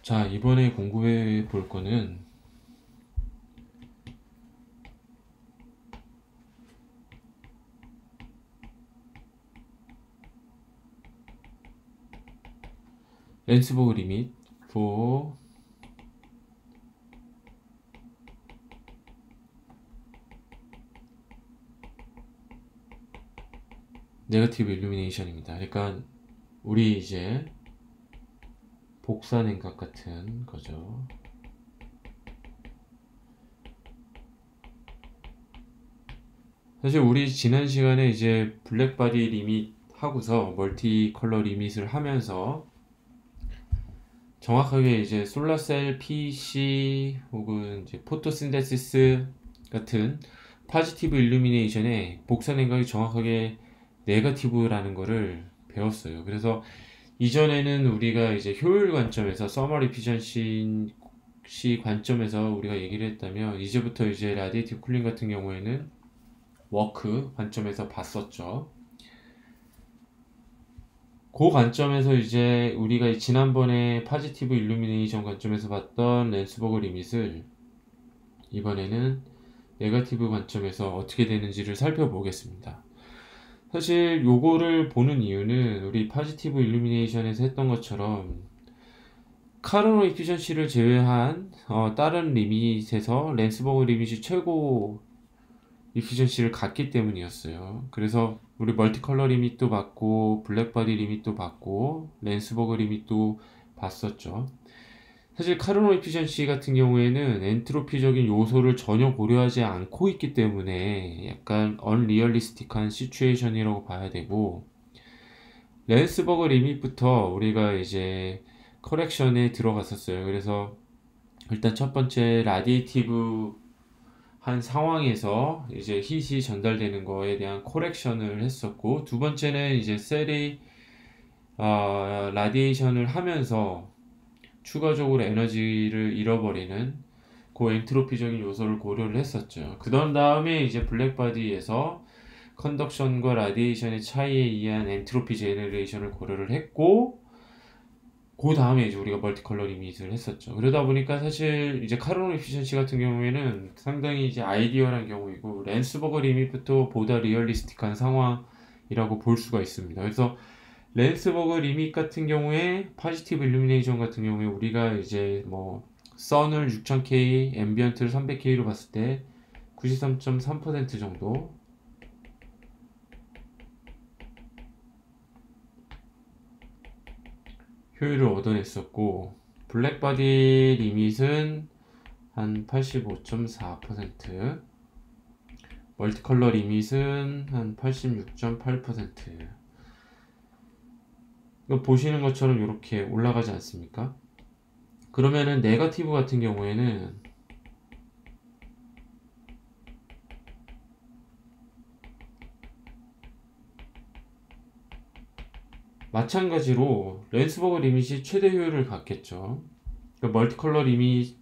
자, 이번에 공부해 볼 거는 렌스버그 리밋 for 네거티브 일루미네이션입니다. 그러니까 우리 이제 복사 냉각 같은 거죠. 사실 우리 지난 시간에 이제 블랙바디 리밋 하고서 멀티 컬러 리밋을 하면서 정확하게 이제 솔라셀 PC 혹은 이제 포토신데시스 같은 파지티브 일루미네이션의 복사 냉각이 정확하게 네거티브라는 거를 배웠어요. 그래서 이전에는 우리가 이제 효율 관점에서 서머 리피전시 관점에서 우리가 얘기를 했다면, 이제부터 이제 라디에이티브 쿨링 같은 경우에는 워크 관점에서 봤었죠. 그 관점에서 이제 우리가 지난번에 파지티브 일루미네이션 관점에서 봤던 렌스버그 리밋을 이번에는 네거티브 관점에서 어떻게 되는지를 살펴보겠습니다. 사실 요거를 보는 이유는 우리 파지티브 일루미네이션에서 했던 것처럼 카르노 이피션시를 제외한 다른 리밋에서 렌스버그 리밋이 최고 이피션시를 갖기 때문이었어요. 그래서 우리 멀티컬러 리밋도 봤고 블랙바디 리밋도 봤고 렌스버그 리밋도 봤었죠. 사실 카르노 이피션시 같은 경우에는 엔트로피적인 요소를 전혀 고려하지 않고 있기 때문에 약간 언리얼리스틱한 시츄에이션이라고 봐야 되고, 렌스버그 리밋부터 우리가 이제 커렉션에 들어갔었어요. 그래서 일단 첫 번째 라디에이티브 한 상황에서 이제 힛이 전달되는 거에 대한 코렉션을 했었고, 두 번째는 이제 셀이 라디에이션을 하면서 추가적으로 에너지를 잃어버리는 그 엔트로피적인 요소를 고려를 했었죠. 그 다음에 이제 블랙바디에서 컨덕션과 라디에이션의 차이에 의한 엔트로피 제너레이션을 고려를 했고, 그 다음에 이제 우리가 멀티컬러 리밋을 했었죠. 그러다 보니까 사실 이제 카르노 에피션시 같은 경우에는 상당히 이제 아이디어란 경우이고, 렌스버그 리밋부터 보다 리얼리스틱한 상황이라고 볼 수가 있습니다. 그래서 렌스버그 리밋 같은 경우에 파지티브 일루미네이션 같은 경우에 우리가 이제 뭐 선을 6000K, 앰비언트를 300K로 봤을 때 93.3% 정도 효율을 얻어냈었고, 블랙바디 리밋은 한 85.4%, 멀티컬러 리밋은 한 86.8%. 이거 보시는 것처럼 이렇게 올라가지 않습니까? 그러면은 네거티브 같은 경우에는 마찬가지로 렌스버그 리밋이 최대 효율을 갖겠죠. 그러니까 멀티컬러 리밋,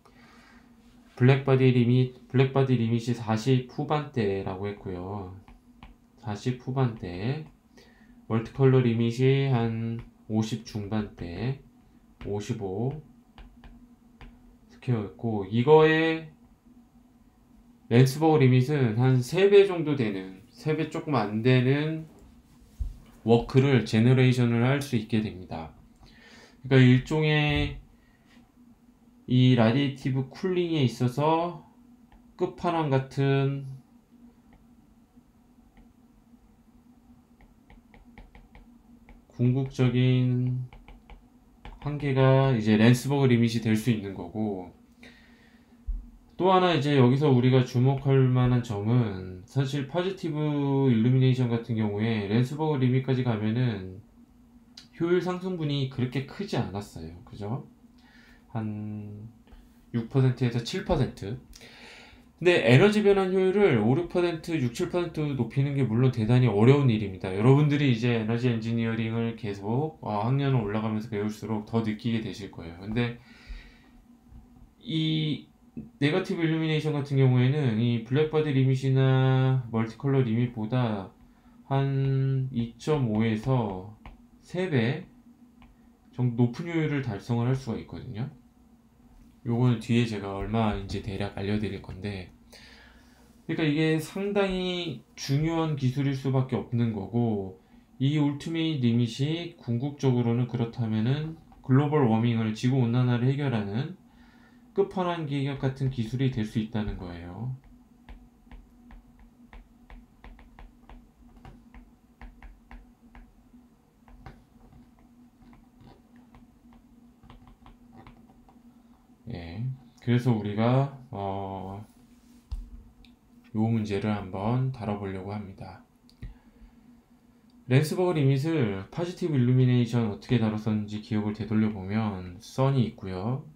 블랙바디 리밋이 40 후반대라고 했고요. 40 후반대, 멀티컬러 리밋이 한 50 중반대, 55 스퀘어였고, 이거의 렌스버그 리밋은 한 3배 정도 되는, 3배 조금 안 되는 워크를 제너레이션을 할 수 있게 됩니다. 그러니까 일종의 이 라디에이티브 쿨링에 있어서 끝판왕 같은 궁극적인 한계가 이제 렌스버그 리밋이 될 수 있는 거고, 또 하나 이제 여기서 우리가 주목할 만한 점은 사실 파지티브 일루미네이션 같은 경우에 렌스버그 리밋까지 가면은 효율 상승분이 그렇게 크지 않았어요. 그죠? 한 6%에서 7%. 근데 에너지 변환 효율을 5, 6%, 6, 7% 높이는 게 물론 대단히 어려운 일입니다. 여러분들이 이제 에너지 엔지니어링을 계속 학년을 올라가면서 배울수록 더 느끼게 되실 거예요. 근데 이 네거티브 일루미네이션 같은 경우에는 이 블랙바디 리밋이나 멀티컬러 리밋보다 한 2.5에서 3배 정도 높은 효율을 달성을 할 수가 있거든요. 요거는 뒤에 제가 얼마인지 대략 알려드릴 건데, 그러니까 이게 상당히 중요한 기술일 수밖에 없는 거고, 이 울티메이트 리밋이 궁극적으로는 그렇다면은 글로벌 워밍을, 지구 온난화를 해결하는 끝판왕 기업 같은 기술이 될 수 있다는 거예요. 예. 그래서 우리가 요 문제를 한번 다뤄보려고 합니다. 랜스버그 리밋을 파지티브 일루미네이션 어떻게 다뤘었는지 기억을 되돌려보면 선이 있고요.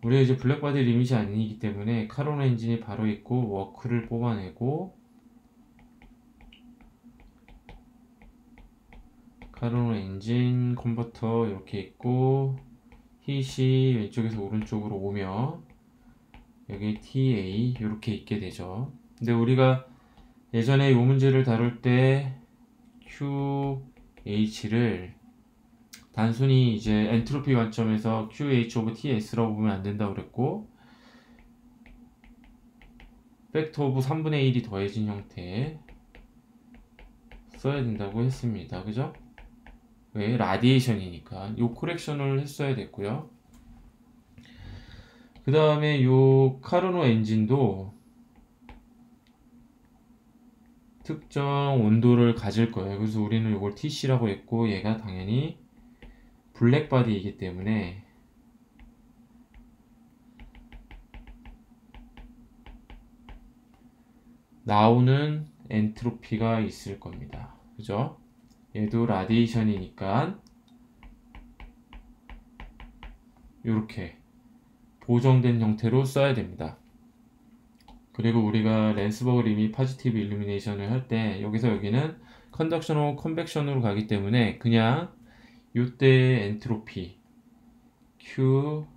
우리가 이제 블랙바디 리밋이 아니기 때문에 카로나 엔진이 바로 있고, 워크를 뽑아내고, 카로나 엔진 컨버터 이렇게 있고, 힛이 왼쪽에서 오른쪽으로 오며 여기 TA 이렇게 있게 되죠. 근데 우리가 예전에 이 문제를 다룰 때 QH를 단순히 이제 엔트로피 관점에서 QH 오브 TS라고 보면 안 된다고 그랬고, 팩터 오브 3분의 1이 더해진 형태에 써야 된다고 했습니다. 그죠? 왜? 라디에이션이니까. 요 코렉션을 했어야 됐고요. 그 다음에 요 카르노 엔진도 특정 온도를 가질 거예요. 그래서 우리는 이걸 TC라고 했고, 얘가 당연히 블랙바디이기 때문에 나오는 엔트로피가 있을 겁니다. 그죠? 얘도 라디에이션이니까 이렇게 보정된 형태로 써야 됩니다. 그리고 우리가 랜스버그 리밋 파지티브 일루미네이션을 할 때 여기서 여기는 컨덕션하고 컨벡션으로 가기 때문에 그냥 이때의 엔트로피 QL은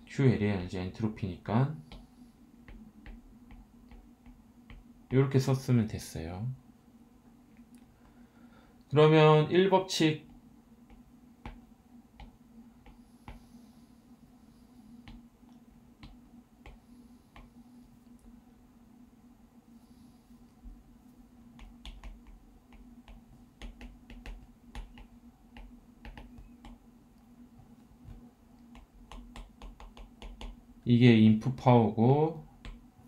QL이 아니지 엔트로피니까 이렇게 썼으면 됐어요. 그러면 1법칙 이게 인풋 파워고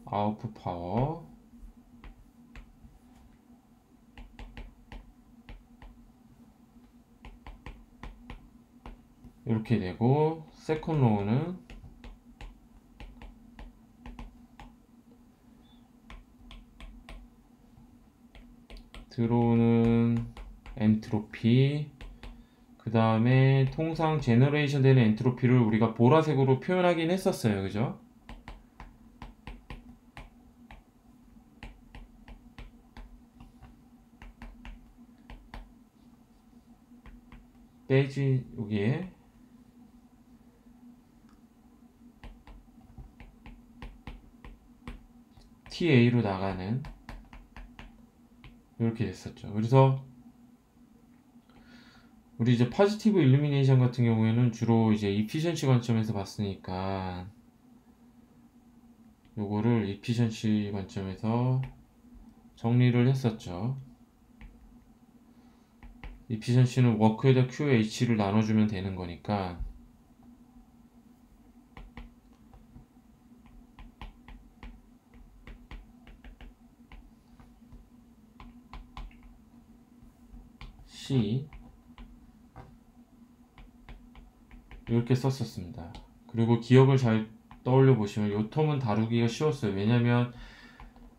아웃풋 파워 이렇게 되고, 세컨 로우는 들어오는 엔트로피, 그 다음에 통상 제너레이션 되는 엔트로피를 우리가 보라색으로 표현하긴 했었어요. 그죠? 빼지 여기에 TA로 나가는 이렇게 됐었죠. 그래서 우리 이제 파지티브 일루미네이션 같은 경우에는 주로 이제 이피션시 관점에서 봤으니까 요거를 이피션시 관점에서 정리를 했었죠. 이피션시는 워크에다 QH를 나눠주면 되는 거니까 C 이렇게 썼었습니다. 그리고 기억을 잘 떠올려 보시면 요 텀은 다루기가 쉬웠어요. 왜냐면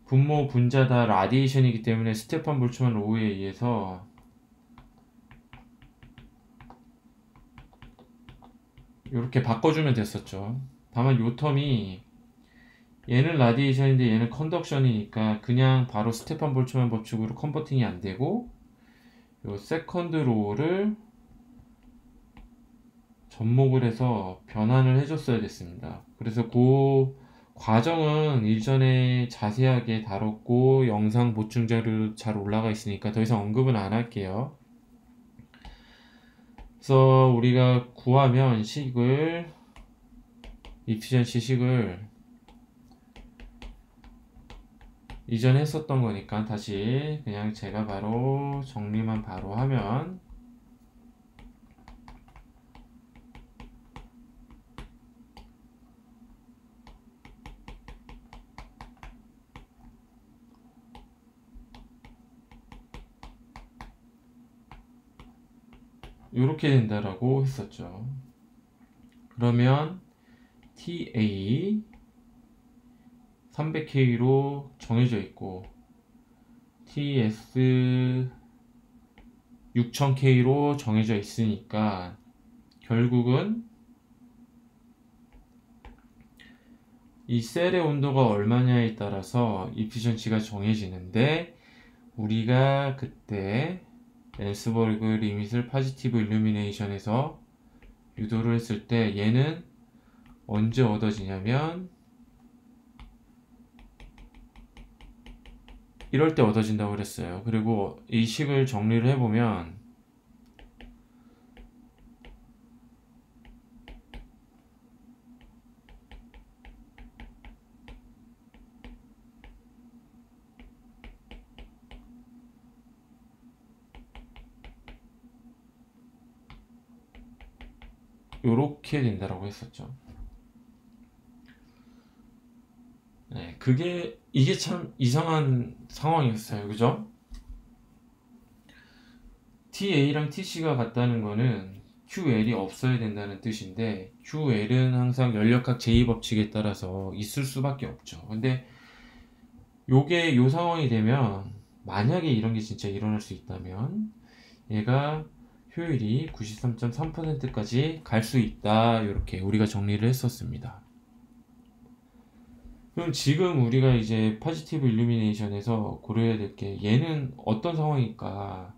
분모 분자 다 라디에이션이기 때문에 스테판 볼츠만 로우에 의해서 이렇게 바꿔주면 됐었죠. 다만 요 텀이 얘는 라디에이션인데 얘는 컨덕션이니까 그냥 바로 스테판 볼츠만 법칙으로 컨버팅이 안 되고, 요 세컨드 로우를 접목을 해서 변환을 해줬어야 됐습니다. 그래서 그 과정은 일전에 자세하게 다뤘고 영상 보충 자료 잘 올라가 있으니까 더 이상 언급은 안 할게요. 그래서 우리가 구하면 식을 이피션시 식을 이전에 했었던 거니까 다시 그냥 제가 바로 정리만 바로 하면 이렇게 된다라고 했었죠. 그러면 TA 300K로 정해져 있고 TS 6000K로 정해져 있으니까 결국은 이 셀의 온도가 얼마냐에 따라서 이피션시가 정해지는데 우리가 그때 랜스버그 리밋을 파지티브 일루미네이션에서 유도를 했을 때 얘는 언제 얻어지냐면 이럴 때 얻어진다고 그랬어요. 그리고 이 식을 정리를 해보면 요렇게 된다라고 했었죠. 네, 이게 참 이상한 상황이었어요. 그죠? TA랑 TC가 같다는 거는 QL이 없어야 된다는 뜻인데 QL은 항상 연력학 제2법칙에 따라서 있을 수밖에 없죠. 근데 요게 요 상황이 되면 만약에 이런 게 진짜 일어날 수 있다면 얘가 효율이 93.3%까지 갈 수 있다. 이렇게 우리가 정리를 했었습니다. 그럼 지금 우리가 이제 파지티브 일루미네이션에서 고려해야 될 게 얘는 어떤 상황일까?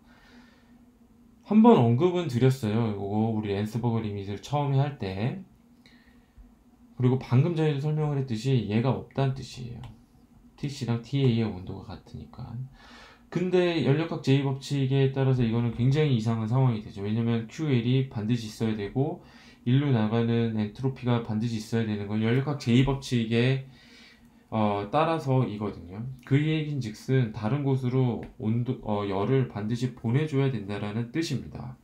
한번 언급은 드렸어요. 이거 우리 랜스버그 리밋을 처음에 할 때. 그리고 방금 전에도 설명을 했듯이 얘가 없다는 뜻이에요. TC랑 TA의 온도가 같으니까. 근데 연력학 제2법칙에 따라서 이거는 굉장히 이상한 상황이 되죠. 왜냐면 QL이 반드시 있어야 되고 일로 나가는 엔트로피가 반드시 있어야 되는 건 연력학 제2법칙에 따라서이거든요. 그 얘기인즉슨 다른 곳으로 열을 반드시 보내줘야 된다라는 뜻입니다.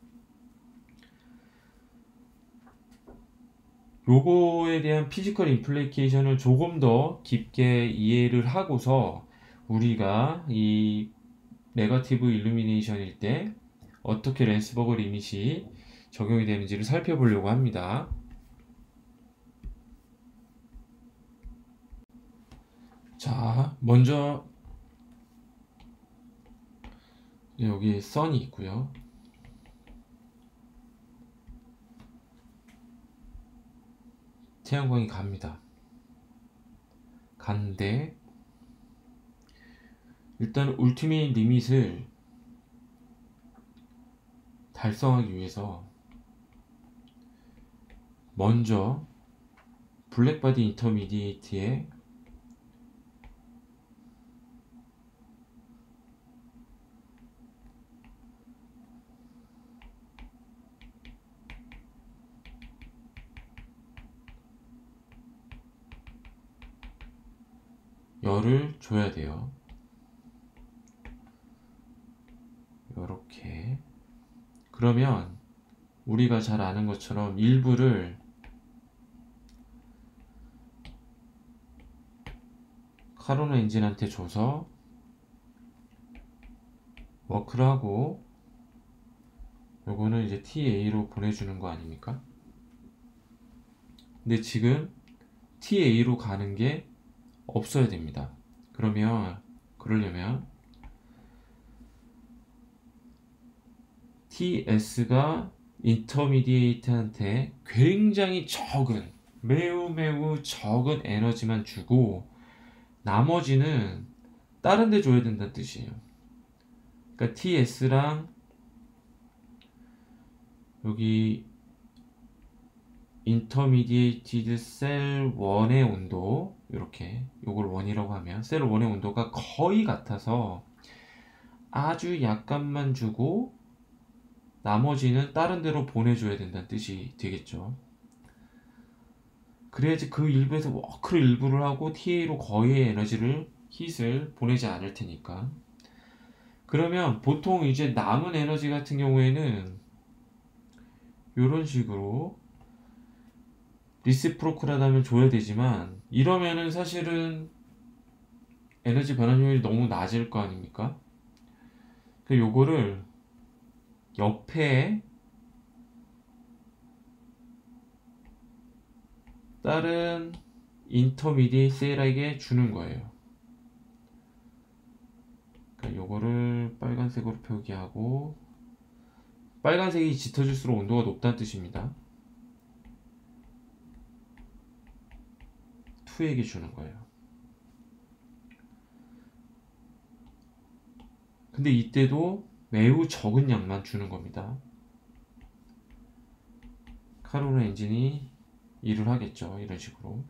요거에 대한 피지컬 임플리케이션을 조금 더 깊게 이해를 하고서 우리가 이 네거티브 일루미네이션일 때 어떻게 랜스버그 리밋이 적용이 되는지를 살펴보려고 합니다. 자, 먼저 여기 선이 있고요. 태양광이 갑니다. 갔는데 일단 울티밋 리밋을 달성하기 위해서 먼저 블랙바디 인터미디에이트에 열을 줘야 돼요. 요렇게. 그러면 우리가 잘 아는 것처럼 일부를 카로나 엔진한테 줘서 워크를 하고 요거는 이제 TA로 보내주는 거 아닙니까? 근데 지금 TA로 가는 게 없어야 됩니다. 그러려면 TS가 인터미디에이트한테 굉장히 적은 매우 적은 에너지만 주고 나머지는 다른 데 줘야 된다는 뜻이에요. 그러니까 TS랑 여기 intermediate 셀 1의 온도, 이렇게 요걸 1이라고 하면 셀 1의 온도가 거의 같아서 아주 약간만 주고 나머지는 다른 데로 보내줘야 된다는 뜻이 되겠죠. 그래야지 그 일부에서 워크를 일부를 하고 TA로 거의 에너지를 힛을 보내지 않을 테니까. 그러면 보통 이제 남은 에너지 같은 경우에는 이런 식으로 리시프로컬하다면 줘야 되지만, 이러면은 사실은 에너지 변환 효율이 너무 낮을 거 아닙니까? 그래서 요거를 옆에 다른 인터미디에이트 셀에게 주는 거예요. 그러니까 요거를 빨간색으로 표기하고, 빨간색이 짙어질수록 온도가 높다는 뜻입니다. 2에게 주는 거예요. 근데 이때도 매우 적은 양만 주는 겁니다. 카로라 엔진이 일을 하겠죠. 이런 식으로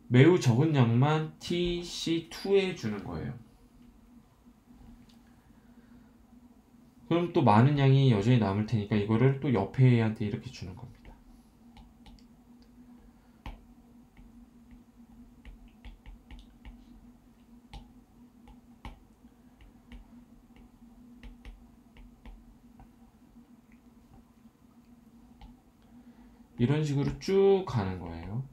매우 적은 양만 TC2에 주는 거예요. 그럼 또 많은 양이 여전히 남을 테니까 이거를 또 옆에 애한테 이렇게 주는 겁니다. 이런 식으로 쭉 가는 거예요.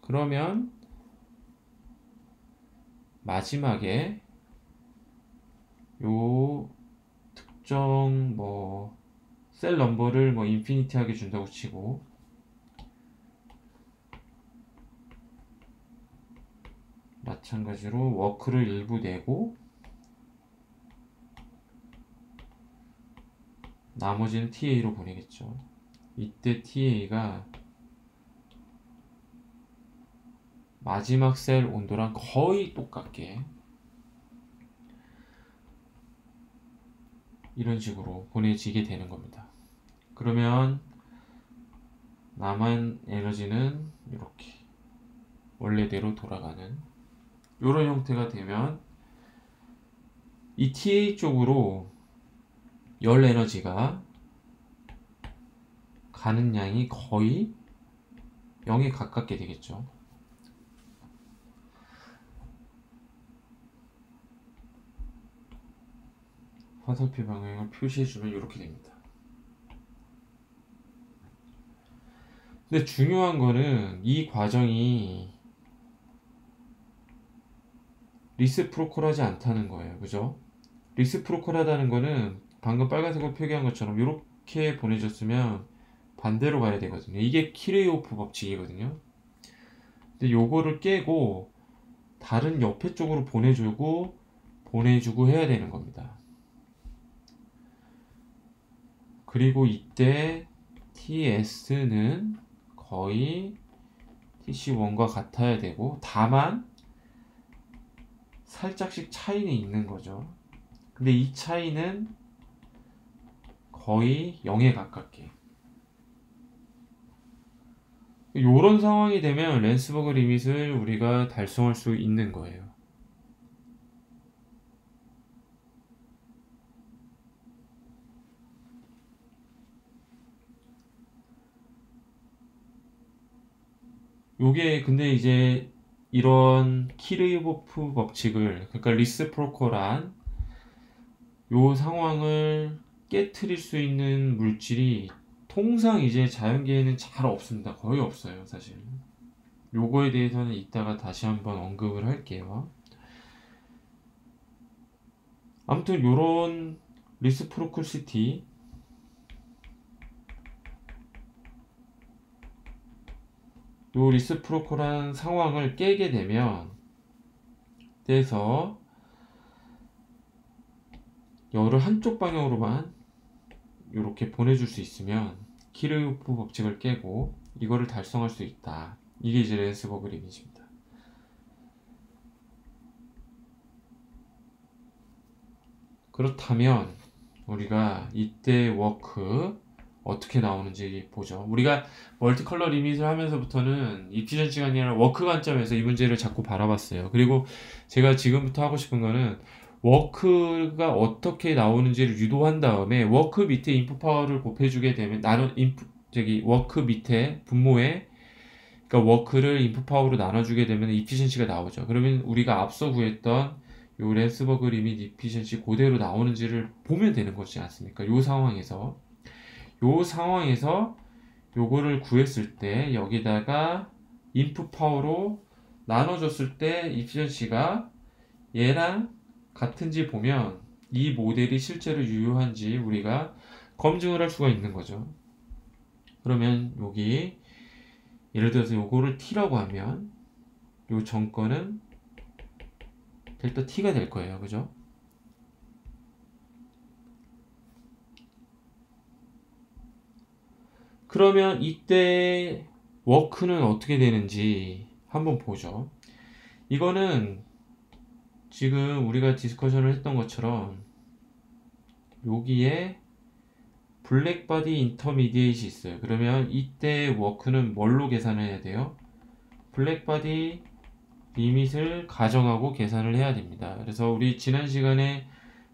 그러면 마지막에 요 특정 셀 넘버를 인피니티하게 준다고 치고, 마찬가지로 워크를 일부 내고 나머지는 TA로 보내겠죠. 이때 TA가 마지막 셀 온도랑 거의 똑같게 이런 식으로 보내지게 되는 겁니다. 그러면 남은 에너지는 이렇게 원래대로 돌아가는 이런 형태가 되면, 이 TA 쪽으로 열 에너지가 가는 양이 거의 0에 가깝게 되겠죠. 화살표 방향을 표시해주면 이렇게 됩니다. 근데 중요한 거는 이 과정이 리시프로컬하지 않다는 거예요. 그죠? 리시프로컬하다는 거는 방금 빨간색으로 표기한 것처럼 이렇게 보내줬으면 반대로 가야 되거든요. 이게 키레이오프 법칙이거든요. 근데 요거를 깨고 다른 옆에 쪽으로 보내주고 해야 되는 겁니다. 그리고 이때 TS는 거의 TC1과 같아야 되고, 다만 살짝씩 차이는 있는 거죠. 근데 이 차이는 거의 0에 가깝게. 이런 상황이 되면 랜스버그 리밋을 우리가 달성할 수 있는 거예요. 요게 근데 이제 이런 키르호프 법칙을, 그러니까 리시프로컬한 요 상황을 깨트릴 수 있는 물질이 통상 이제 자연계에는 잘 없습니다. 거의 없어요, 사실. 요거에 대해서는 이따가 다시 한번 언급을 할게요. 아무튼 요런 리시프로컬시티, 요 리시프로컬한 상황을 깨게 되면 돼서 열을 한쪽 방향으로만 이렇게 보내줄 수 있으면 키르호프 법칙을 깨고 이거를 달성할 수 있다. 이게 이제 랜스버그 리밋입니다. 그렇다면 우리가 이때 워크 어떻게 나오는지 보죠. 우리가 멀티컬러 리밋을 하면서부터는 이피션시가 아니라 워크 관점에서 이 문제를 자꾸 바라봤어요. 그리고 제가 지금부터 하고 싶은 거는 워크가 어떻게 나오는지를 유도한 다음에 워크 밑에 인풋 파워를 곱해주게 되면 나는 워크 밑에 분모에 그러니까 워크를 인풋 파워로 나눠주게 되면 이피션시가 나오죠. 그러면 우리가 앞서 구했던 요 랜스버그 리밋 이피션시 그대로 나오는지를 보면 되는 거지 않습니까? 요 상황에서 요거를 구했을 때 여기다가 인풋 파워로 나눠줬을 때 이피션시가 얘랑 같은지 보면 이 모델이 실제로 유효한지 우리가 검증을 할 수가 있는 거죠. 그러면 여기 예를 들어서 요거를 t라고 하면 요 정권은 델타 t가 될 거예요. 그죠? 그러면 이때 워크는 어떻게 되는지 한번 보죠. 이거는 지금 우리가 디스커션을 했던 것처럼 여기에 블랙바디 인터미디에이트이 있어요. 그러면 이때 워크는 뭘로 계산을 해야 돼요? 블랙바디 리밋을 가정하고 계산을 해야 됩니다. 그래서 우리 지난 시간에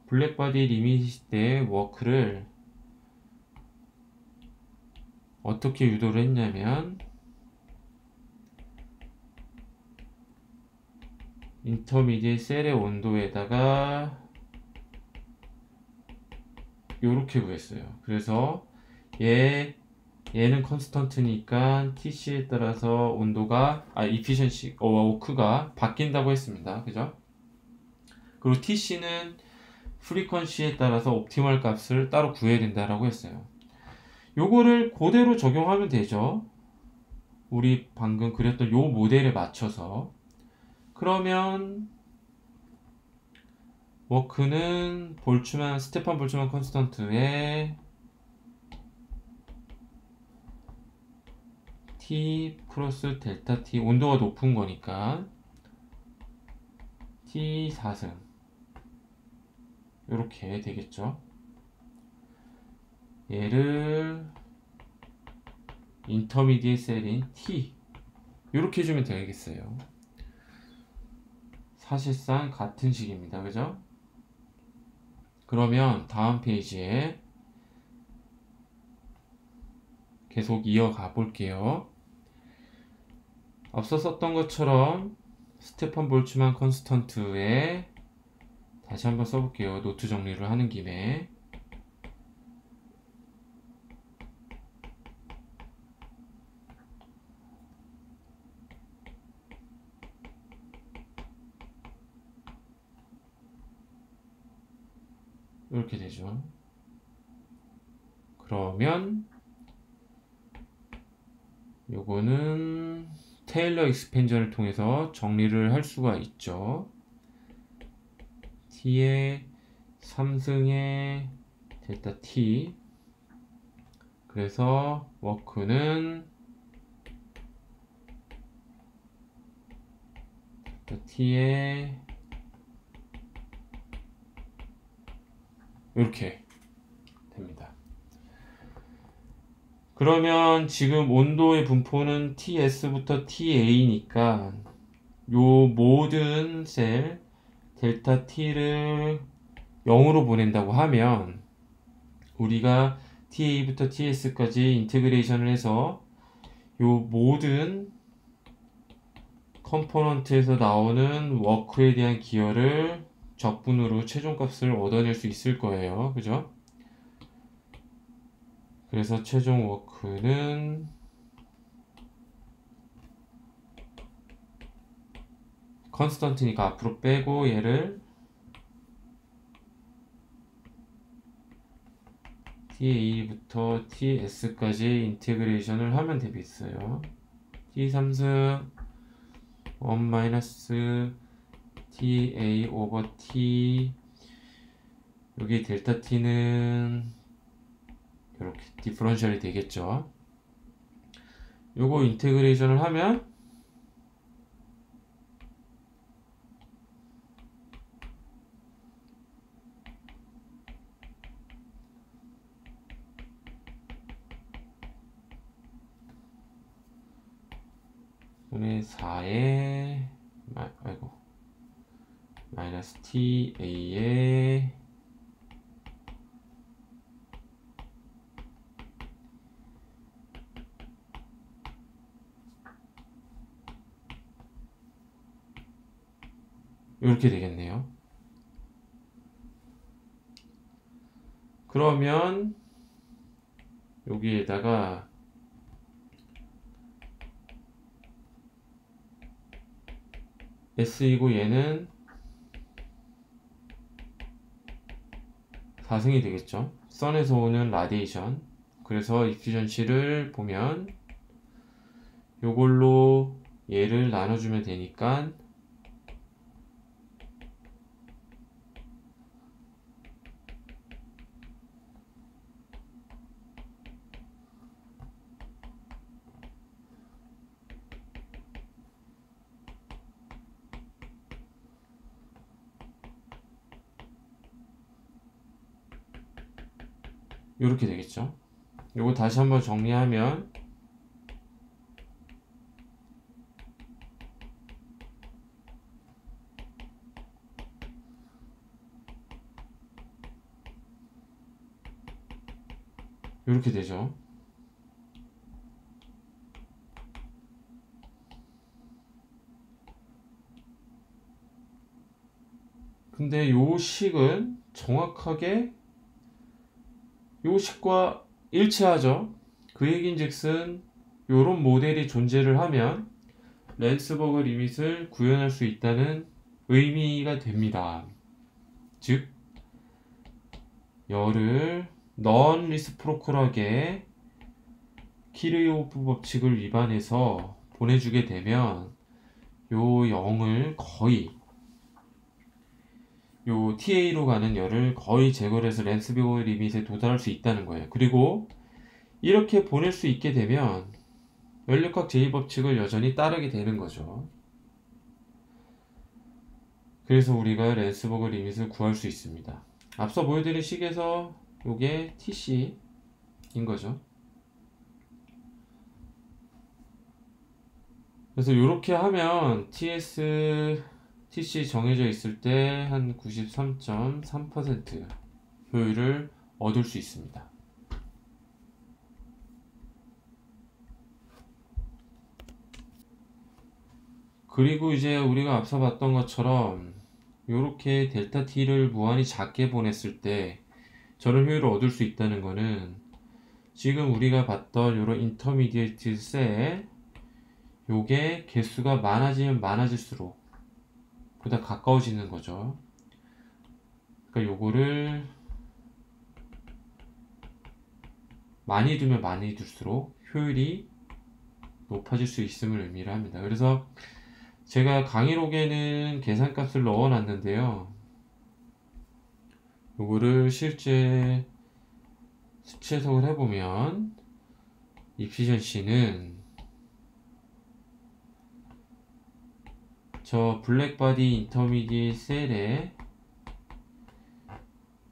블랙바디 리밋 때 워크를 어떻게 유도를 했냐면 인터미디에이트 셀의 온도에다가 요렇게 구했어요. 그래서 얘는 컨스턴트니까 TC에 따라서 온도가 이피션시 워크가 바뀐다고 했습니다. 그죠? 그리고 TC는 프리퀀시에 따라서 옵티멀 값을 따로 구해야 된다라고 했어요. 요거를 그대로 적용하면 되죠. 우리 방금 그렸던 요 모델에 맞춰서. 그러면 워크는 스테판 볼츠만 컨스턴트에 T 플러스 델타 T 온도가 높은 거니까 T 4승 이렇게 되겠죠. 얘를 인터미디에이트 셀인 T 이렇게 해주면 되겠어요. 사실상 같은 식입니다. 그죠? 그러면 다음 페이지에 계속 이어가 볼게요. 앞서 썼던 것처럼 스테판 볼츠만 컨스턴트에 다시 한번 써볼게요. 노트 정리를 하는 김에 이렇게 되죠. 그러면 요거는 테일러 익스펜전을 통해서 정리를 할 수가 있죠. t의 3승의 델타 t 그래서 워크는 델타 t의 이렇게 됩니다. 그러면 지금 온도의 분포는 TS부터 TA니까 요 모든 셀 델타 T를 0으로 보낸다고 하면 우리가 TA부터 TS까지 인테그레이션을 해서 요 모든 컴포넌트에서 나오는 워크에 대한 기여를 적분으로 최종값을 얻어낼 수 있을 거예요. 그죠? 그래서 최종 워크는 컨스턴트니까 앞으로 빼고 얘를 TA부터 TS까지 인테그레이션을 하면 되겠어요. T3승 1 TA 오버 T 여기 델타 T는 이렇게 디퍼런셜이 되겠죠. 요거 인테그레이션을 하면 분의 4에 아이고 마이너스 TA에 이렇게 되겠네요. 그러면 여기에다가 S이고 얘는 4승이 되겠죠. 선에서 오는 라디에이션. 그래서 이피션시를 보면 요걸로 얘를 나눠주면 되니까 이렇게 되겠죠. 요거 다시 한번 정리하면 이렇게 되죠. 근데 요 식은 정확하게 요 식과 일치하죠. 그 얘긴즉슨 요런 모델이 존재를 하면 랜스버그 리밋을 구현할 수 있다는 의미가 됩니다. 즉 열을 넌 리스프로컬하게 키르호프 법칙을 위반해서 보내주게 되면 요 0을 거의 요 TA로 가는 열을 거의 제거를 해서 랜스버그 리밋에 도달할 수 있다는 거예요. 그리고 이렇게 보낼 수 있게 되면 연력학 제2법칙을 여전히 따르게 되는 거죠. 그래서 우리가 랜스버그 리밋을 구할 수 있습니다. 앞서 보여드린 식에서 요게 TC인 거죠. 그래서 이렇게 하면 TC 정해져 있을 때 한 93.3% 효율을 얻을 수 있습니다. 그리고 이제 우리가 앞서 봤던 것처럼 이렇게 델타 T를 무한히 작게 보냈을 때 저런 효율을 얻을 수 있다는 거는 지금 우리가 봤던 이런 인터미디에이트 셀 요게 개수가 많아지면 많아질수록 보다 가까워지는 거죠. 그러니까 요거를 많이 두면 많이 둘수록 효율이 높아질 수 있음을 의미를 합니다. 그래서 제가 강의록에는 계산값을 넣어 놨는데요. 요거를 실제 수치 해석을 해보면 이피션시는 저 블랙바디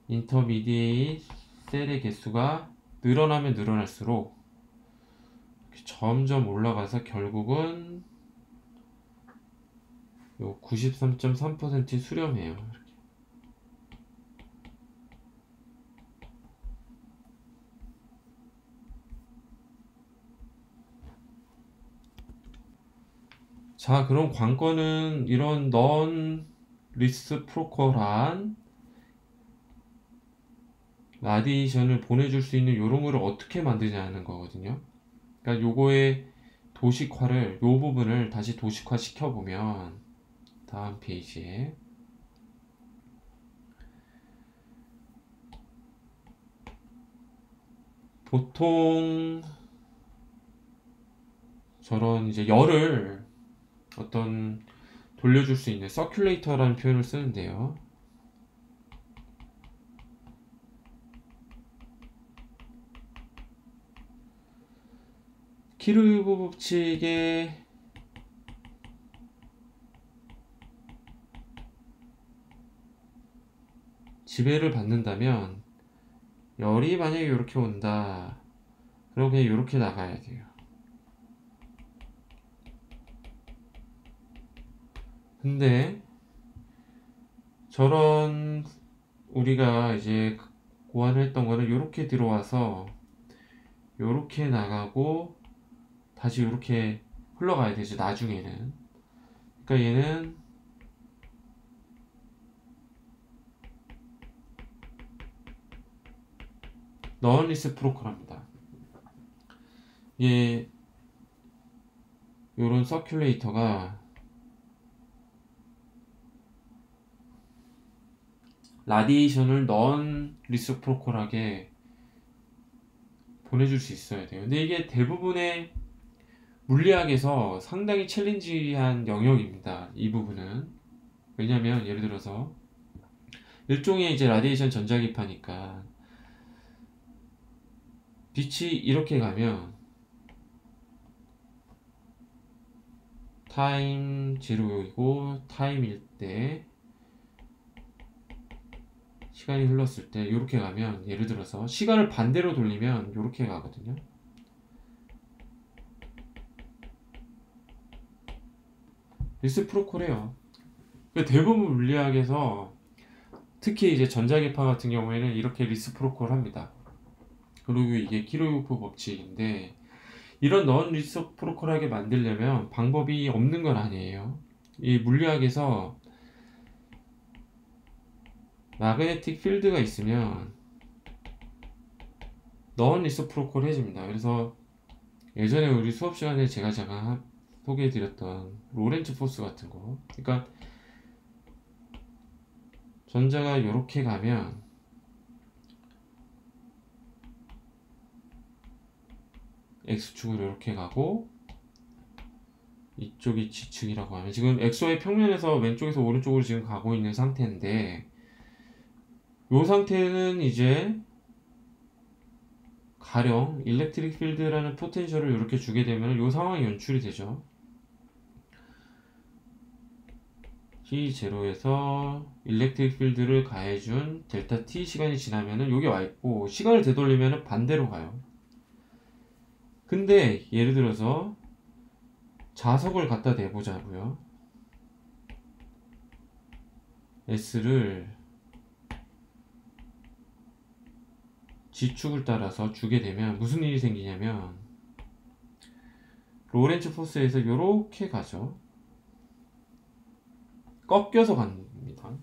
인터미디에이트 셀의 개수가 늘어나면 늘어날수록 점점 올라가서 결국은 요 93.3% 수렴해요. 이렇게. 자, 그럼 관건은 이런 넌 리스프로컬한 라디에이션을 보내줄 수 있는 요런 거를 어떻게 만드냐는 거거든요. 그러니까 요거의 도식화를 요 부분을 다시 도식화 시켜보면 다음 페이지에 보통 저런 이제 열을 어떤 돌려줄 수 있는 서큘레이터라는 표현을 쓰는데요. 키르호프 법칙의 지배를 받는다면 열이 만약에 이렇게 온다 그럼 그냥 이렇게 나가야 돼요. 근데 저런 우리가 이제 고안을 했던 거는 요렇게 들어와서 요렇게 나가고 다시 요렇게 흘러가야 되죠, 나중에는. 그러니까 얘는 넌 리시프로컬합니다. 얘 요런 서큘레이터가 라디에이션을 넌 리시프로컬하게 보내줄 수 있어야 돼요. 근데 이게 대부분의 물리학에서 상당히 챌린지한 영역입니다. 이 부분은. 왜냐면 예를 들어서 일종의 이제 라디에이션 전자기파니까 빛이 이렇게 가면 타임 제로이고 타임일 때 시간이 흘렀을 때 이렇게 가면 예를 들어서 시간을 반대로 돌리면 이렇게 가거든요. 리시프로컬해요. 대부분 물리학에서 특히 이제 전자기파 같은 경우에는 이렇게 리시프로컬합니다. 그리고 이게 키르요프 법칙인데 이런 넌 리시프로컬하게 만들려면 방법이 없는 건 아니에요. 이 물리학에서 마그네틱 필드가 있으면 넌 리시프로컬 해집니다. 그래서 예전에 우리 수업 시간에 제가 잠깐 소개해드렸던 로렌츠 포스 같은 거, 그러니까 전자가 이렇게 가면 X축으로 이렇게 가고 이쪽이 G축이라고 하면 지금 XY 평면에서 왼쪽에서 오른쪽으로 지금 가고 있는 상태인데 이 상태는 이제 가령 일렉트릭 필드라는 포텐셜을 이렇게 주게 되면 이 상황이 연출이 되죠. T0에서 일렉트릭 필드를 가해준 델타 T 시간이 지나면은 여기 와 있고 시간을 되돌리면은 반대로 가요. 근데 예를 들어서 자석을 갖다 대보자고요. S를 G축을 따라서 주게 되면 무슨 일이 생기냐면 로렌츠 포스에서 이렇게 가죠. 꺾여서 갑니다.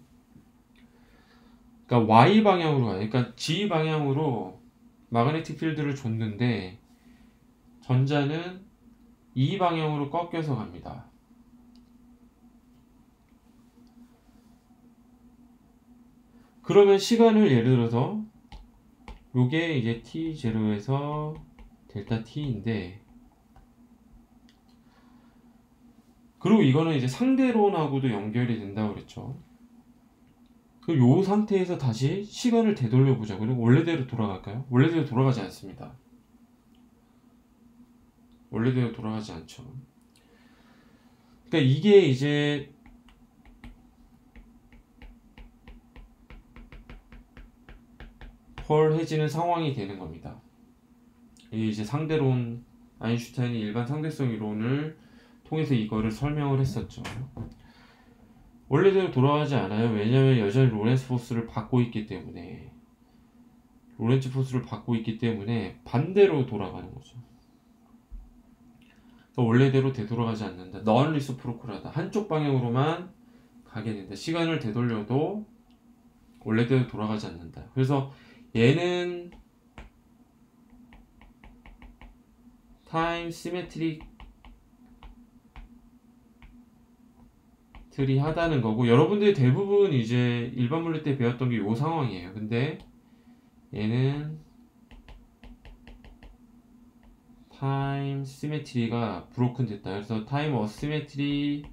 그러니까 Y 방향으로 가요. 그러니까 G 방향으로 마그네틱 필드를 줬는데 전자는 E 방향으로 꺾여서 갑니다. 그러면 시간을 예를 들어서 요게 이제 T0에서 델타 T인데 그리고 이거는 이제 상대론하고도 연결이 된다고 그랬죠. 요 상태에서 다시 시간을 되돌려 보자. 그리고 원래대로 돌아갈까요? 원래대로 돌아가지 않습니다. 원래대로 돌아가지 않죠. 그러니까 이게 이제 펄해지는 상황이 되는 겁니다. 이게 이제 상대론, 아인슈타인이 일반 상대성 이론을 통해서 이거를 설명을 했었죠. 원래대로 돌아가지 않아요. 왜냐하면 여전히 로렌츠 포스를 받고 있기 때문에 반대로 돌아가는 거죠. 그러니까 원래대로 되돌아가지 않는다. 넌 리시프로컬하다. 한쪽 방향으로만 가게 된다. 시간을 되돌려도 원래대로 돌아가지 않는다. 그래서 얘는 타임 시메트리하다는 거고 여러분들이 대부분 이제 일반 물리 때 배웠던 게 이 상황이에요. 근데 얘는 타임 시메트리가 브로큰 됐다. 그래서 타임 어시메트리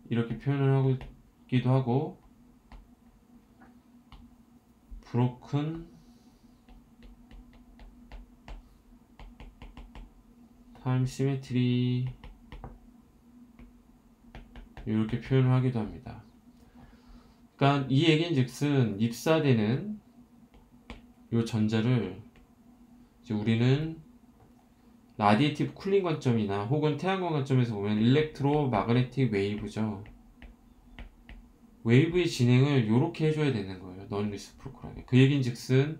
이렇게 표현을 하기도 하고 브로큰 타임 시메트리 이렇게 표현을 하기도 합니다. 그러니까 이 얘기인즉슨 입사되는 이 전자를 이제 우리는 라디에이티브 쿨링 관점이나 혹은 태양광 관점에서 보면 일렉트로 마그네틱 웨이브죠. 웨이브의 진행을 이렇게 해줘야 되는 거예요. 넌 리스프로컬하게. 그 얘긴즉슨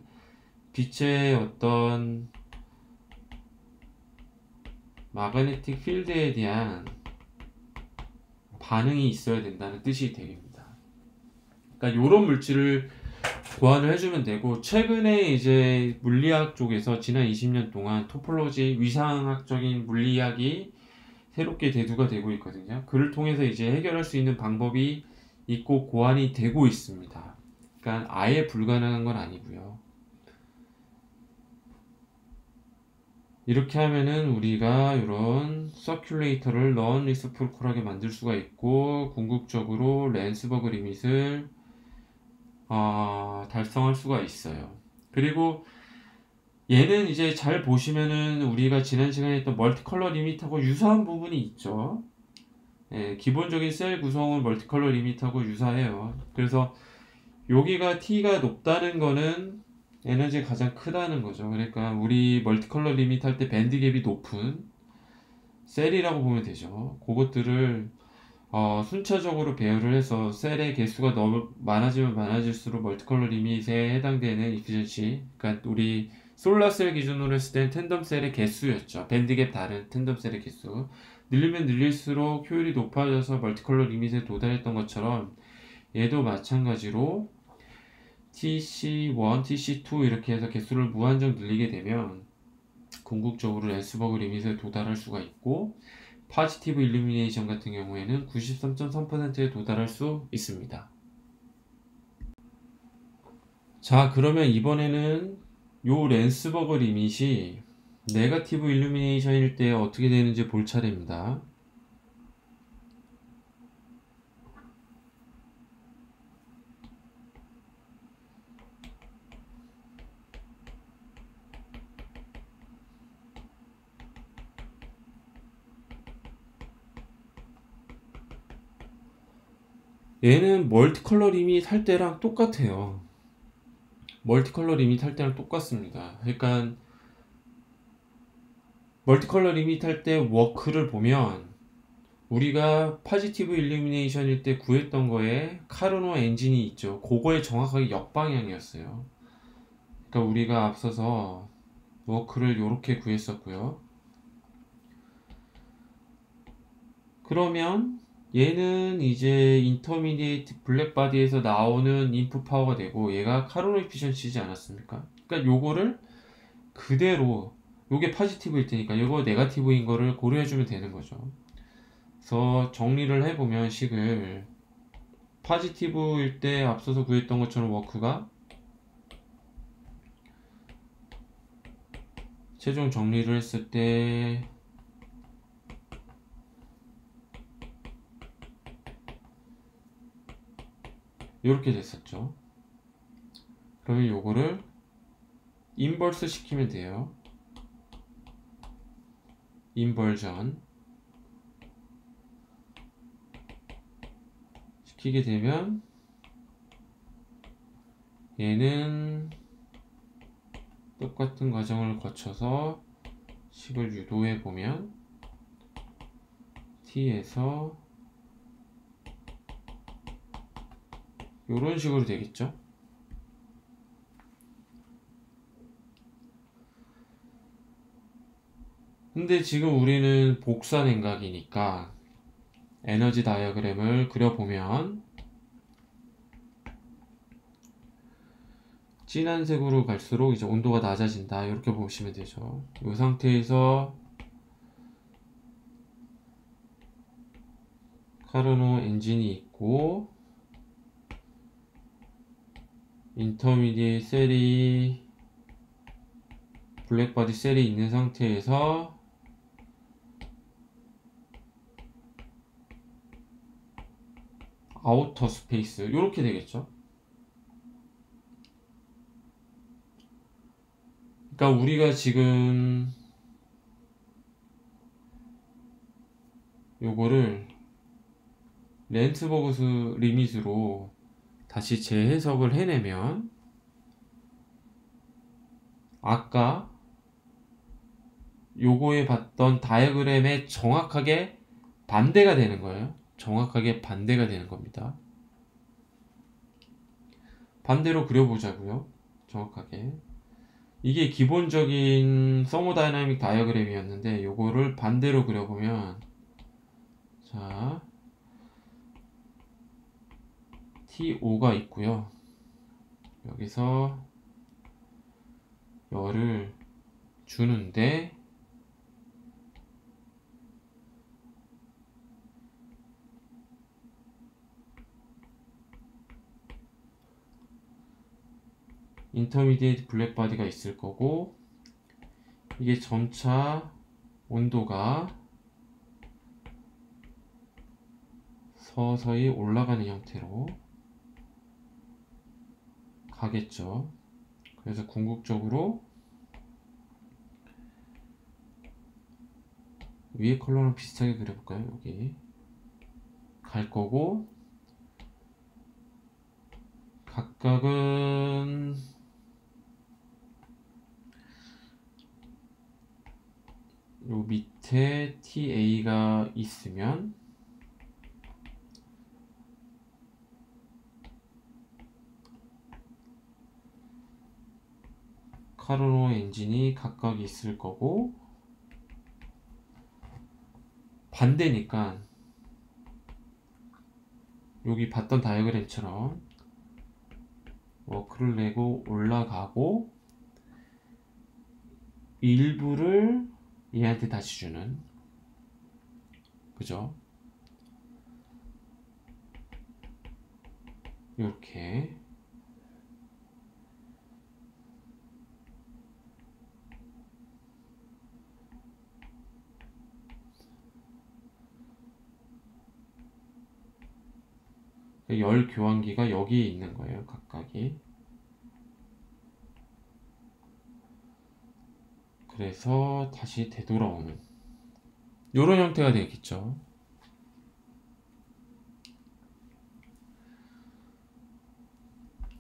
빛의 어떤 마그네틱 필드에 대한 반응이 있어야 된다는 뜻이 되겠습니다. 그러니까 이런 물질을 보완을 해주면 되고, 최근에 이제 물리학 쪽에서 지난 20년 동안 토폴로지, 위상학적인 물리학이 새롭게 대두가 되고 있거든요. 그를 통해서 이제 해결할 수 있는 방법이 있고 고안이 되고 있습니다. 그러니까 아예 불가능한 건 아니고요. 이렇게 하면은 우리가 이런 서큘레이터를 넌 리시프로컬하게 만들 수가 있고, 궁극적으로 랜스버그 리밋을 달성할 수가 있어요. 그리고 얘는 이제 잘 보시면은 우리가 지난 시간에 했던 멀티컬러 리밋하고 유사한 부분이 있죠. 예, 기본적인 셀 구성은 멀티컬러 리밋하고 유사해요. 그래서 여기가 T가 높다는 거는 에너지가 가장 크다는 거죠. 그러니까 우리 멀티컬러 리밋 할 때 밴드갭이 높은 셀이라고 보면 되죠. 그것들을 순차적으로 배열을 해서 셀의 개수가 너무 많아지면 많아질수록 멀티컬러 리밋에 해당되는 이피션시, 그러니까 우리 솔라셀 기준으로 했을 때는 텐덤 셀의 개수였죠. 밴드갭 다른 텐덤 셀의 개수. 늘리면 늘릴수록 효율이 높아져서 멀티컬러 리밋에 도달했던 것처럼 얘도 마찬가지로 TC1, TC2 이렇게 해서 개수를 무한정 늘리게 되면 궁극적으로 랜스버그 리밋에 도달할 수가 있고, 파지티브 일루미네이션 같은 경우에는 93.3%에 도달할 수 있습니다. 자, 그러면 이번에는 요 랜스버그 리밋이 네거티브 일루미네이션일 때 어떻게 되는지 볼 차례입니다. 얘는 멀티컬러 리밋 할 때랑 똑같아요. 멀티컬러 리밋 할 때랑 똑같습니다. 그러니까 멀티컬러 리밋 할 때 워크를 보면 우리가 파지티브 일루미네이션일 때 구했던 거에 카르노 엔진이 있죠. 그거에 정확하게 역방향이었어요. 그러니까 우리가 앞서서 워크를 이렇게 구했었고요. 그러면 얘는 이제 인터미디에이트 블랙바디에서 나오는 인풋 파워가 되고, 얘가 카르노 에피션시지 않았습니까? 그러니까 요거를 그대로, 요게 파지티브일 테니까 요거 네거티브인 거를 고려해주면 되는 거죠. 그래서 정리를 해보면 식을 파지티브일 때 앞서서 구했던 것처럼 워크가, 최종 정리를 했을 때 이렇게 됐었죠. 그러면 요거를 인버스 시키면 돼요. 인버전 시키게 되면 얘는 똑같은 과정을 거쳐서 식을 유도해 보면 T에서 이런 식으로 되겠죠. 근데 지금 우리는 복사 냉각이니까 에너지 다이어그램을 그려보면 진한 색으로 갈수록 이제 온도가 낮아진다, 이렇게 보시면 되죠. 이 상태에서 카르노 엔진이 있고 인터미디에이트 셀이, 블랙바디 셀이 있는 상태에서 아우터 스페이스 이렇게 되겠죠. 그러니까 우리가 지금 요거를 랜스버그 리밋으로 다시 재해석을 해내면 아까 요거에 봤던 다이어그램에 정확하게 반대가 되는 거예요. 정확하게 반대가 되는 겁니다. 반대로 그려보자고요. 정확하게. 이게 기본적인 서모다이나믹 다이어그램이었는데 요거를 반대로 그려보면, 자, T5가 있고요. 여기서 열을 주는데 인터미디에이트 블랙바디가 있을 거고, 이게 점차 온도가 서서히 올라가는 형태로 가겠죠. 그래서 궁극적으로 위에 컬러랑 비슷하게 그려볼까요? 여기 갈 거고, 각각은 요 밑에 TA가 있으면 카르노 엔진이 각각 있을 거고, 반대니까 여기 봤던 다이어그램처럼 워크를 내고 올라가고 일부를 얘한테 다시 주는, 그죠? 이렇게 열 교환기가 여기에 있는 거예요. 각각이. 그래서 다시 되돌아오는 이런 형태가 되겠죠.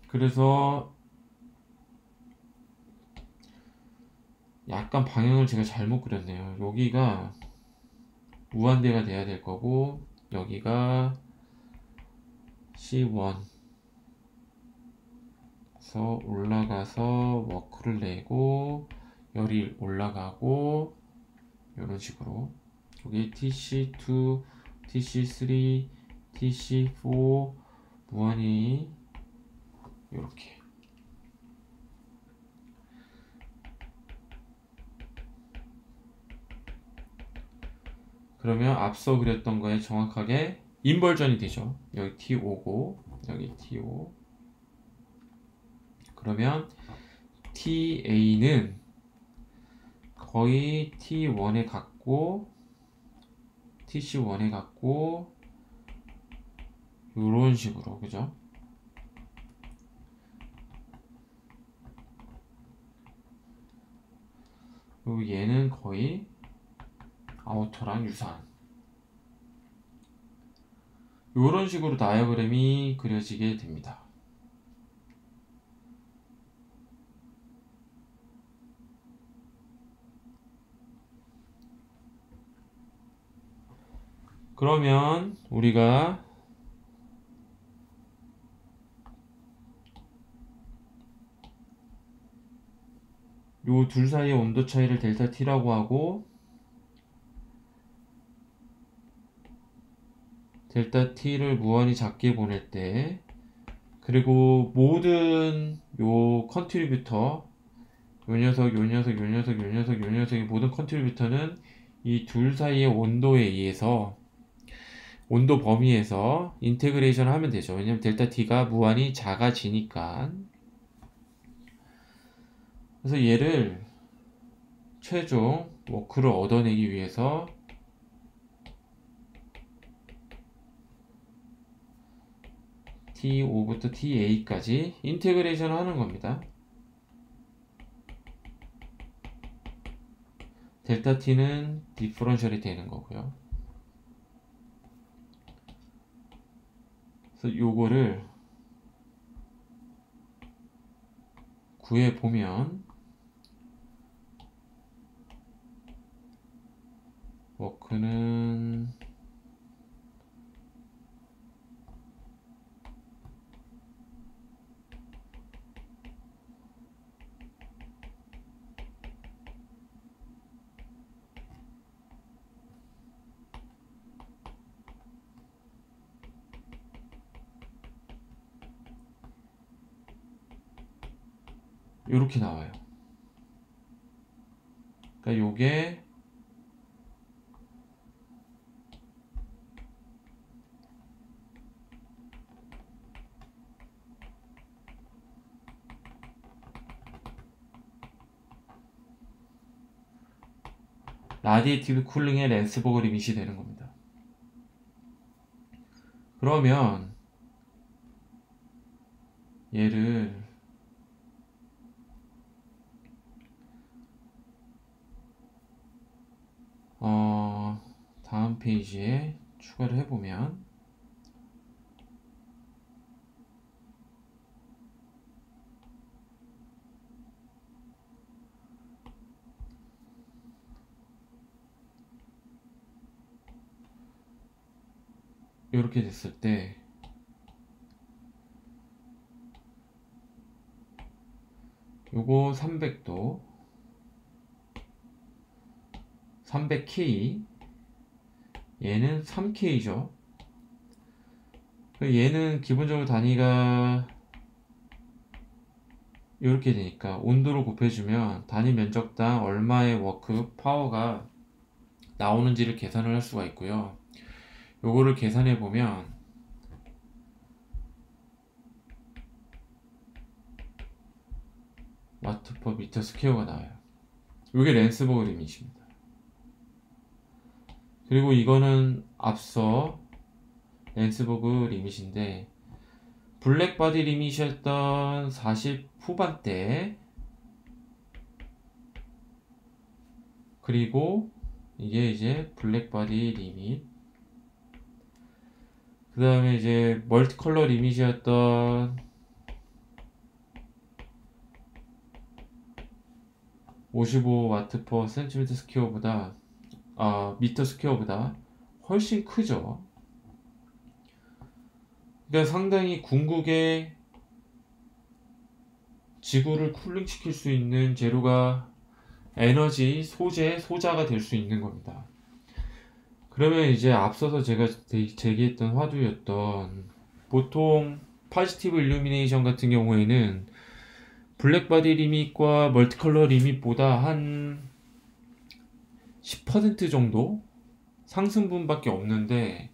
그래서 약간 방향을 제가 잘못 그렸네요. 여기가 무한대가 돼야 될 거고, 여기가 C1 그래서 올라가서 워크를 내고 열이 올라가고, 이런 식으로 여기 TC2, TC3, TC4 무한히 이렇게. 그러면 앞서 그렸던 거에 정확하게 인버전이 되죠. 여기 T5고 여기 T5. 그러면 TA는 거의 T1에 같고 TC1에 같고 이런 식으로, 그죠? 그리고 얘는 거의 아우터랑 유사한 이런 식으로 다이어그램이 그려지게 됩니다. 그러면 우리가 요 둘 사이의 온도 차이를 델타 T라고 하고, 델타 T를 무한히 작게 보낼 때, 그리고 모든 요 컨트리뷰터, 요 녀석, 요 녀석, 요 녀석, 요 녀석, 요 녀석의 모든 컨트리뷰터는 이 둘 사이의 온도에 의해서, 온도 범위에서 인테그레이션 하면 되죠. 왜냐면 델타 T가 무한히 작아지니까. 그래서 얘를 최종 워크를 얻어내기 위해서 T5부터 TA까지 인테그레이션을 하는 겁니다. 델타 T는 디퍼런셜이 되는 거고요. 그래서 요거를 구해 보면 네트워크는 이렇게 나와요. 그러니까 요게 라디에이티브 쿨링의 랜스버그 리밋이 되는 겁니다. 그러면 얘를 다음 페이지에 추가를 해보면 이렇게 됐을 때 요거 300도 300K 얘는 3K죠. 얘는 기본적으로 단위가 이렇게 되니까 온도를 곱해주면 단위 면적당 얼마의 워크 파워가 나오는지를 계산을 할 수가 있고요. 요거를 계산해 보면 와트 퍼 미터 스퀘어가 나와요. 요게 랜스버그 리밋입니다. 그리고 이거는 앞서 랜스버그 리밋인데 블랙바디 리밋이었던 40 후반대 그리고 이게 이제 블랙바디 리밋 그 다음에 이제 멀티컬러 리밋이었던 55와트 퍼 센티미터 스퀘어보다 미터 스퀘어보다 훨씬 크죠. 그러니까 상당히 궁극의 지구를 쿨링시킬 수 있는 재료가 에너지, 소재, 소자가 될 수 있는 겁니다. 그러면 이제 앞서서 제가 제기했던 화두였던 보통 파지티브 일루미네이션 같은 경우에는 블랙바디 리밋과 멀티컬러 리밋보다 한 10% 정도 상승분밖에 없는데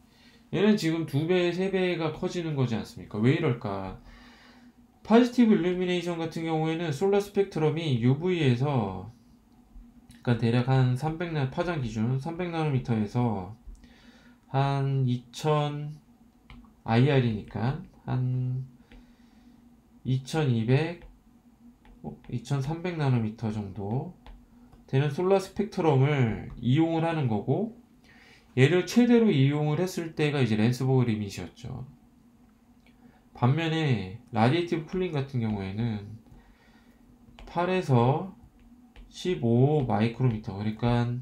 얘는 지금 2배, 3배가 커지는 거지 않습니까? 왜 이럴까? 파지티브 일루미네이션 같은 경우에는 솔라 스펙트럼이 UV에서 그러니까 대략 한 300나 파장 기준 300나노미터에서 한 2000 IR이니까 한 2200, 2300나노미터 정도 되는 솔라 스펙트럼을 이용을 하는 거고 얘를 최대로 이용을 했을 때가 이제 랜스버그 리밋이었죠. 반면에 라디에이티브 쿨링 같은 경우에는 8에서 15 마이크로미터 그러니까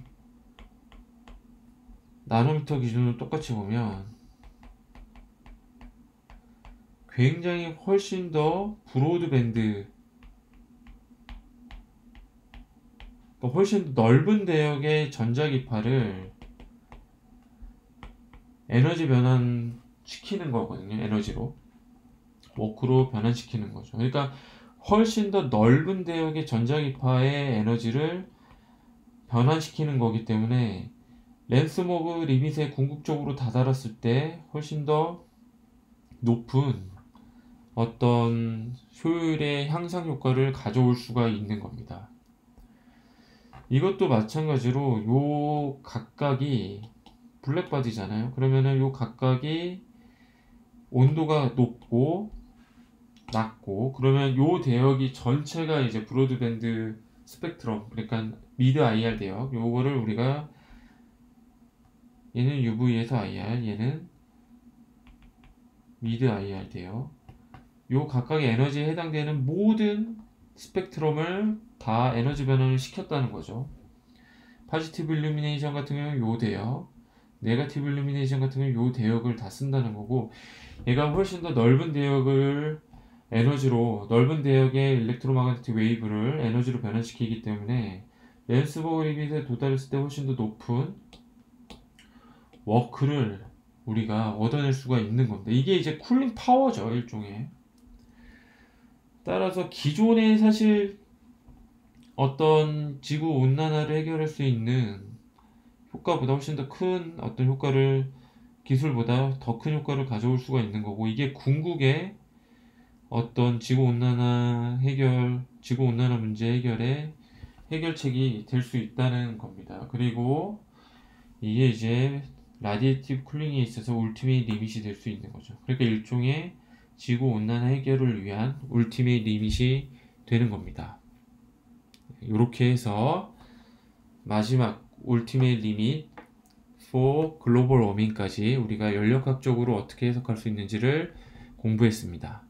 나노미터 기준으로 똑같이 보면 굉장히 훨씬 더 브로드밴드 훨씬 넓은 대역의 전자기파를 에너지 변환시키는 거거든요. 에너지로 워크로 변환시키는 거죠. 그러니까 훨씬 더 넓은 대역의 전자기파의 에너지를 변환시키는 거기 때문에 랜스버그 리밋에 궁극적으로 다다랐을 때 훨씬 더 높은 어떤 효율의 향상 효과를 가져올 수가 있는 겁니다. 이것도 마찬가지로 요 각각이 블랙바디잖아요. 그러면은 요 각각이 온도가 높고 낮고 그러면 요 대역이 전체가 이제 브로드밴드 스펙트럼 그러니까 미드 IR 대역 요거를 우리가 얘는 UV에서 IR 얘는 미드 IR 대역 요 각각의 에너지에 해당되는 모든 스펙트럼을 다 에너지 변환을 시켰다는 거죠. 포지티브 일루미네이션 같은 경우는 요 대역, 네거티브 일루미네이션 같은 경우는 요 대역을 다 쓴다는 거고, 얘가 훨씬 더 넓은 대역을 에너지로, 넓은 대역의 일렉트로마그네틱 웨이브를 에너지로 변환시키기 때문에 렌스버그 리밋에 도달했을 때 훨씬 더 높은 워크를 우리가 얻어낼 수가 있는 겁니다. 이게 이제 쿨링 파워죠, 일종의. 따라서 기존의 사실 어떤 지구 온난화를 해결할 수 있는 효과보다 훨씬 더 큰 어떤 효과를, 기술보다 더 큰 효과를 가져올 수가 있는 거고, 이게 궁극의 어떤 지구 온난화 해결, 지구 온난화 문제 해결의 해결책이 될 수 있다는 겁니다. 그리고 이게 이제 라디에이티브 쿨링에 있어서 울티메이트 리밋이 될 수 있는 거죠. 그러니까 일종의 지구 온난화 해결을 위한 울티메이트 리밋이 되는 겁니다. 이렇게 해서 마지막 울티메이트 리밋 for 글로벌 워밍까지 우리가 연력학적으로 어떻게 해석할 수 있는지를 공부했습니다.